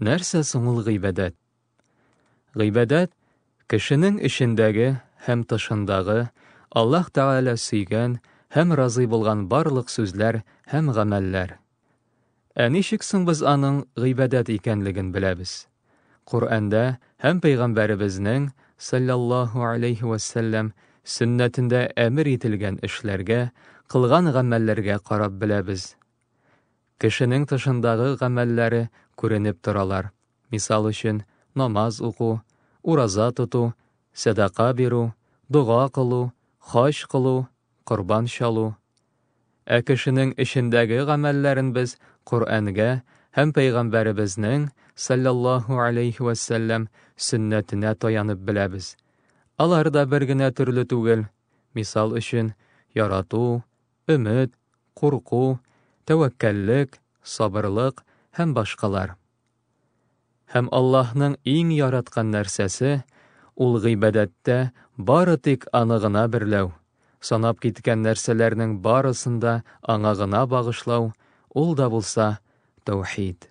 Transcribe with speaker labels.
Speaker 1: Нәрсә соң ул гыйбадәт? Гыйбадәт кешенең эчендәге һәм тышындагы Аллаһ Тәгалә сөйгән һәм разый булган барлык сүзләр һәм гамәлләр. Ничек соң без аның гыйбадәт икәнлеген беләбез? Ҡуръәндә һәм Пәйғәмбәребезнең саллаллаһу алейһи вәссәләм сөннәтендә әмер ителгән эшләргә, ҡылған ғәмәлләргә ҡарап беләбез. Кешенең тышындағы ғәмәлләре күренеп торалар. Мисал өчен, намаз уҡыу, ураза тотоу, садаҡа бирү, дуға ҡылыу, хаж ҡылыу, ҡорбан чалыу. Кешенең эчендәге ғәмәлләрен без Ҡуръәнгә һәм Пәйғәмбәребезнең саллаллаһу алейһи вәссәләм сөннәтенә таянып беләбез. Алар да бер генә төрлө түгел. Мисал өчен, яратыу, өмөт, ҡурҡыу, тәүәккәллек, сабырлык һәм башҡалар. Һәм Аллаһның иң яратҡан нәрсәсе ул ғибәдәттә бары тик аны ғына берләү, санап киткән нәрсәләрнең барысын да аңа ғына бағышлау, ул да булса тәүхид.